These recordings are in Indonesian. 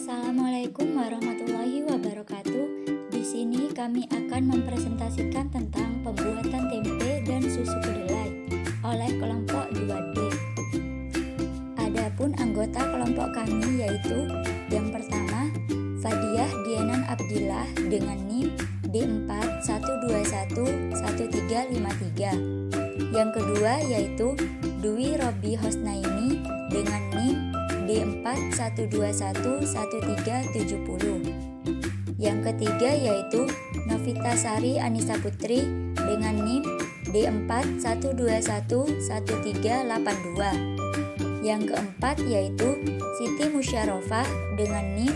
Assalamualaikum warahmatullahi wabarakatuh. Di sini kami akan mempresentasikan tentang pembuatan tempe dan susu kedelai oleh kelompok 2D. Adapun anggota kelompok kami yaitu yang pertama Fadiah Dienan Abdillah dengan NIM D412111353. Yang kedua yaitu Dwi Robi Hosnaini dengan NIM D412111370. Yang ketiga yaitu Novita Sari Anissa Putri dengan NIM D412111382. Yang keempat yaitu Siti Musyarofah dengan NIM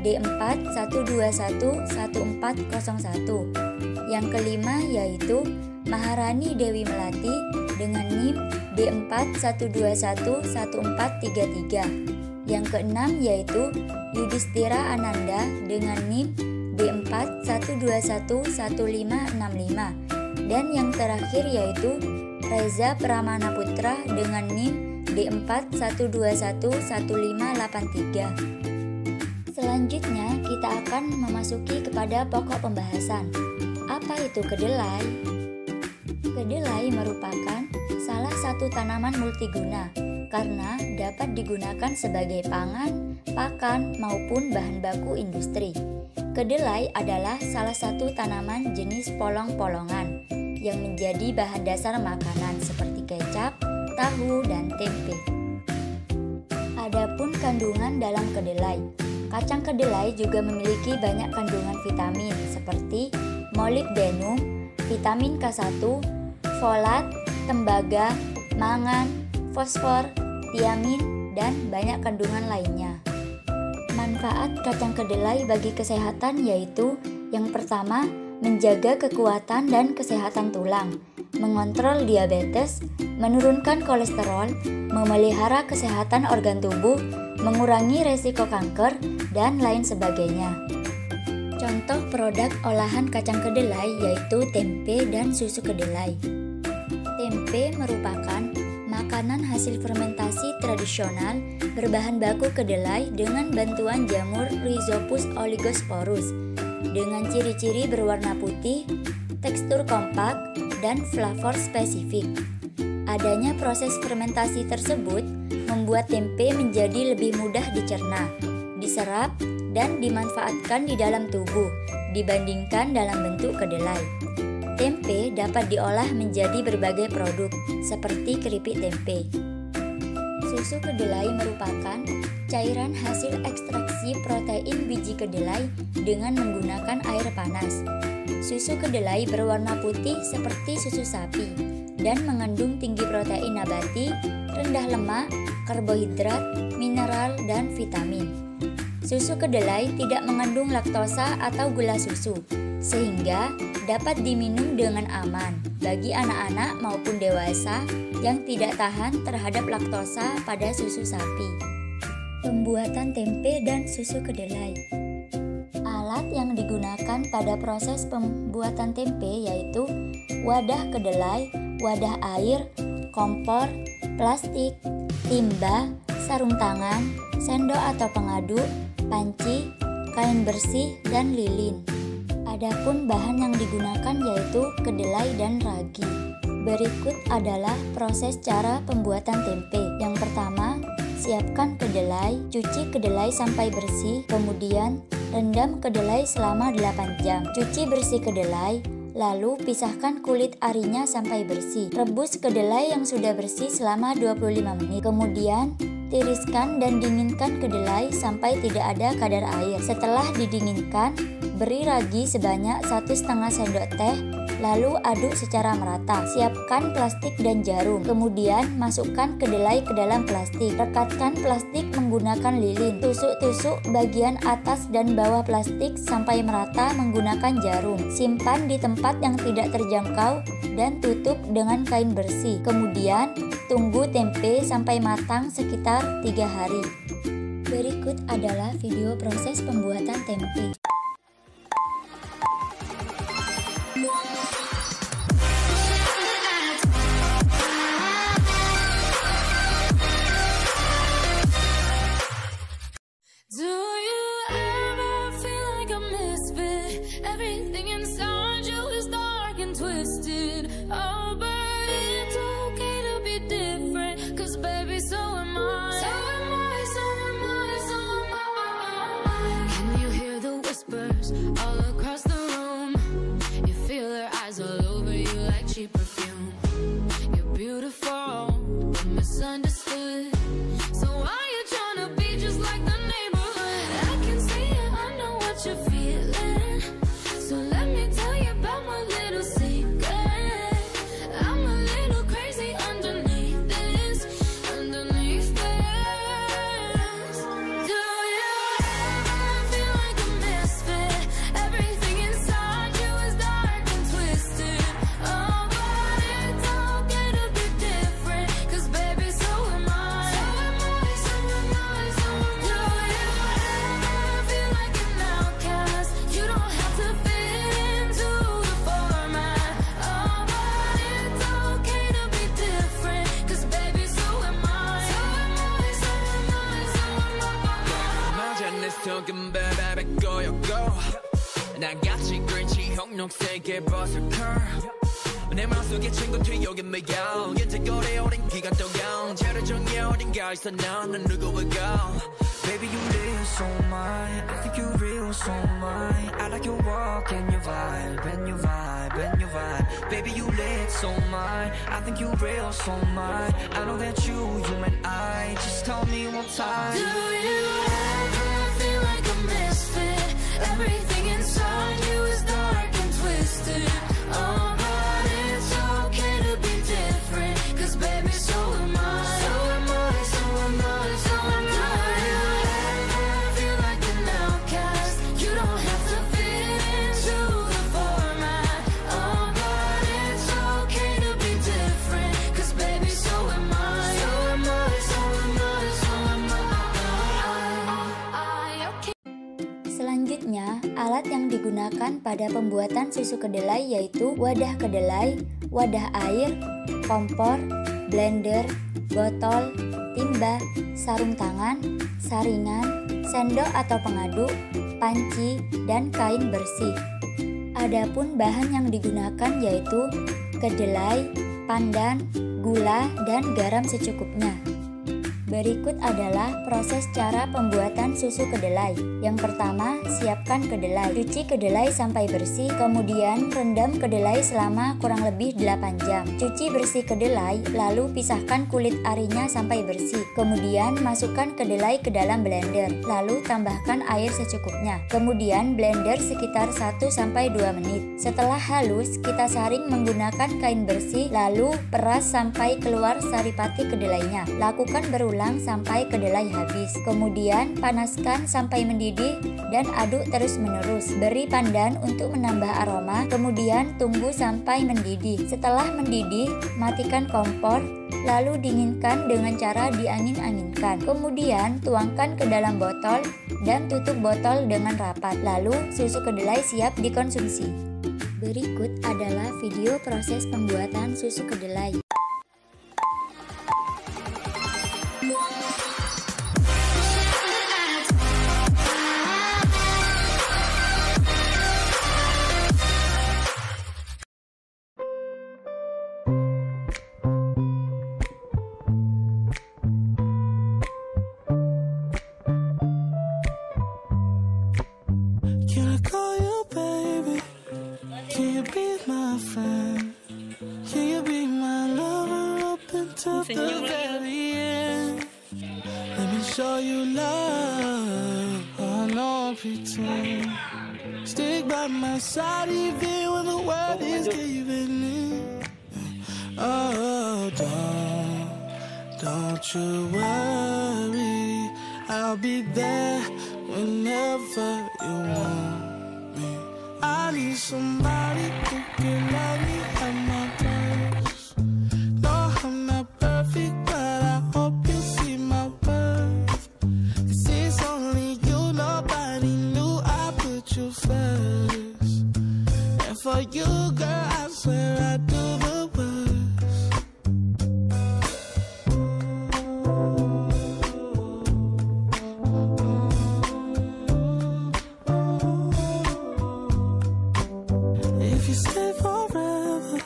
D412111401. Yang kelima yaitu Maharani Dewi Melati dengan NIM D412111433. Yang keenam yaitu Yudhistira Ananda dengan NIM D412111565. Dan yang terakhir yaitu Reza Pramana Putra dengan NIM D412111583. Selanjutnya kita akan memasuki kepada pokok pembahasan. Apa itu kedelai? Kedelai merupakan salah satu tanaman multiguna karena dapat digunakan sebagai pangan, pakan, maupun bahan baku industri. Kedelai adalah salah satu tanaman jenis polong-polongan yang menjadi bahan dasar makanan seperti kecap, tahu, dan tempe. Adapun kandungan dalam kedelai. Kacang kedelai juga memiliki banyak kandungan vitamin seperti molibdenum, vitamin K1, folat, tembaga, mangan, fosfor, tiamin, dan banyak kandungan lainnya. Manfaat kacang kedelai bagi kesehatan yaitu yang pertama, menjaga kekuatan dan kesehatan tulang, mengontrol diabetes, menurunkan kolesterol, memelihara kesehatan organ tubuh, mengurangi resiko kanker, dan lain sebagainya. Contoh produk olahan kacang kedelai yaitu tempe dan susu kedelai. Tempe merupakan makanan hasil fermentasi tradisional berbahan baku kedelai dengan bantuan jamur Rhizopus oligosporus dengan ciri-ciri berwarna putih, tekstur kompak, dan flavor spesifik. Adanya proses fermentasi tersebut membuat tempe menjadi lebih mudah dicerna, diserap, dan dimanfaatkan di dalam tubuh dibandingkan dalam bentuk kedelai. Tempe dapat diolah menjadi berbagai produk seperti keripik tempe. Susu kedelai merupakan cairan hasil ekstraksi protein biji kedelai dengan menggunakan air panas. Susu kedelai berwarna putih seperti susu sapi dan mengandung tinggi protein nabati, rendah lemak, karbohidrat, mineral, dan vitamin. Susu kedelai tidak mengandung laktosa atau gula susu, sehingga dapat diminum dengan aman bagi anak-anak maupun dewasa yang tidak tahan terhadap laktosa pada susu sapi. Pembuatan tempe dan susu kedelai. Alat yang digunakan pada proses pembuatan tempe yaitu wadah kedelai, wadah air, kompor, plastik, timba, sarung tangan, sendok atau pengaduk, panci, kain bersih, dan lilin. Adapun bahan yang digunakan yaitu kedelai dan ragi. Berikut adalah proses cara pembuatan tempe. Yang pertama, siapkan kedelai, cuci kedelai sampai bersih, kemudian rendam kedelai selama 8 jam. Cuci bersih kedelai, lalu pisahkan kulit arinya sampai bersih. Rebus kedelai yang sudah bersih selama 25 menit. Kemudian tiriskan dan dinginkan kedelai sampai tidak ada kadar air. Setelah didinginkan, beri ragi sebanyak 1,5 sendok teh, lalu aduk secara merata. Siapkan plastik dan jarum. Kemudian masukkan kedelai ke dalam plastik. Rekatkan plastik menggunakan lilin. Tusuk-tusuk bagian atas dan bawah plastik sampai merata menggunakan jarum. Simpan di tempat yang tidak terjangkau dan tutup dengan kain bersih. Kemudian tunggu tempe sampai matang sekitar 3 hari. Berikut adalah video proses pembuatan tempe. Do you whispers all across the room. You feel her eyes all over you like cheap perfume. You're beautiful, but misunderstood. So why you tryna be just like the neighborhood? I can see it, I know what you're feeling. So let me tell you about my little secret. I'm a little crazy underneath this, underneath this. Do you ever feel like a misfit? Everything inside you is dark and twisted. Oh, but it's okay to be different, 'cause baby, so am I. So am I, so am I, so am I. Do you ever feel like an outcast? You don't have to fit into the format. Oh, but it's okay to be different, 'cause baby, so am I. So am I, so am I, so am I. 맞아 내 속은 바다에 꼬였고 나같이 그린치 홍록색의 버섯 curl 내 마음속에 친구들 여기 매여 인터거래 오랜 기간 동안 제로 정해 어딘가에서 나는 누구일까. Baby, you live so mine. I think you real so mine. I like your walk and your vibe, and your vibe, and your vibe. Baby, you lit so mine. I think you real so mine. I know that you and I. Just tell me one time. Do you ever feel like a misfit? Everything inside you is dark and twisted. Oh, but it's okay to be different, 'cause baby, so am I. So am I, so am I, so am I. Do you ever feel like an outcast? You don't have to fit into the format. Oh, but it's okay to be different, 'cause baby, so am I. So am I, so am I, so am I. Okay. Selanjutnya, alat yang digunakan pada pembuatan susu kedelai yaitu wadah kedelai, wadah air, kompor, blender, botol, timba, sarung tangan, saringan, sendok atau pengaduk, panci, dan kain bersih. Adapun bahan yang digunakan yaitu kedelai, pandan, gula, dan garam secukupnya. Berikut adalah proses cara pembuatan susu kedelai. Yang pertama, siapkan kedelai. Cuci kedelai sampai bersih, kemudian rendam kedelai selama kurang lebih 8 jam. Cuci bersih kedelai, lalu pisahkan kulit arinya sampai bersih. Kemudian masukkan kedelai ke dalam blender, lalu tambahkan air secukupnya. Kemudian blender sekitar 1-2 menit. Setelah halus, kita saring menggunakan kain bersih, lalu peras sampai keluar saripati kedelainya. Lakukan berulang sampai kedelai habis. Kemudian panaskan sampai mendidih dan aduk terus-menerus. Beri pandan untuk menambah aroma, kemudian tunggu sampai mendidih. Setelah mendidih, matikan kompor, lalu dinginkan dengan cara diangin-anginkan. Kemudian tuangkan ke dalam botol dan tutup botol dengan rapat. Lalu susu kedelai siap dikonsumsi. Berikut adalah video proses pembuatan susu kedelai. Can I call you baby? Can you be my friend? Can you be my lover up until the very end? Let me show you love. I don't pretend. Stick by my side even when the world is giving in. Oh, don't you worry. I'll be there whenever you want me. I need somebody who can love me at my best. No, I'm not perfect, but I hope you see my worth. 'Cause it's only you, nobody knew I put you first. And for you, girl, I swear I do the worst. If you stay forever,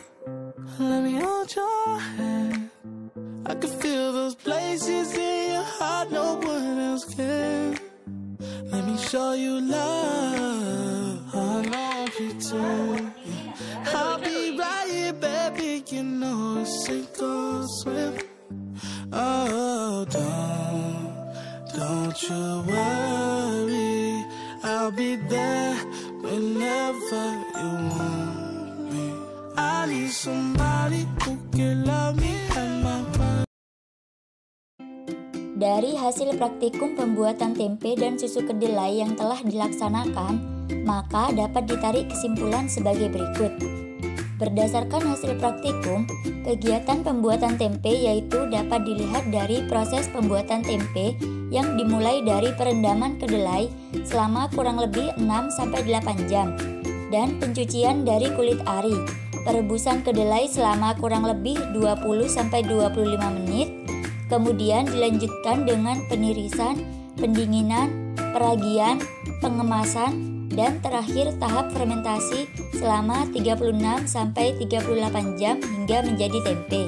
show you love. I love you too. I'll be right here, baby. You know it's sink or swim. Oh, don't you worry. I'll be there whenever you want me. I need somebody who can love me and my mind. Dari hasil praktikum pembuatan tempe dan susu kedelai yang telah dilaksanakan, maka dapat ditarik kesimpulan sebagai berikut. Berdasarkan hasil praktikum, kegiatan pembuatan tempe yaitu dapat dilihat dari proses pembuatan tempe yang dimulai dari perendaman kedelai selama kurang lebih 6-8 jam dan pencucian dari kulit ari, perebusan kedelai selama kurang lebih 20-25 menit, kemudian dilanjutkan dengan penirisan, pendinginan, peragian, pengemasan, dan terakhir tahap fermentasi selama 36-38 jam hingga menjadi tempe.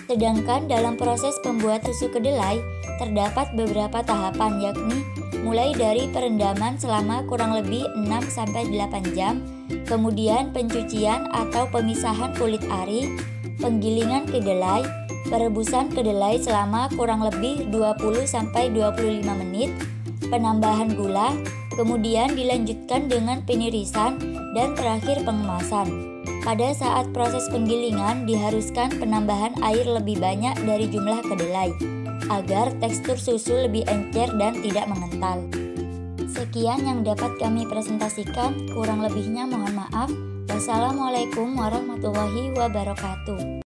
Sedangkan dalam proses pembuat susu kedelai terdapat beberapa tahapan, yakni mulai dari perendaman selama kurang lebih 6-8 jam, kemudian pencucian atau pemisahan kulit ari, penggilingan kedelai, perebusan kedelai selama kurang lebih 20-25 menit, penambahan gula, kemudian dilanjutkan dengan penirisan, dan terakhir pengemasan. Pada saat proses penggilingan diharuskan penambahan air lebih banyak dari jumlah kedelai, agar tekstur susu lebih encer dan tidak mengental. Sekian yang dapat kami presentasikan, kurang lebihnya mohon maaf. Wassalamualaikum warahmatullahi wabarakatuh.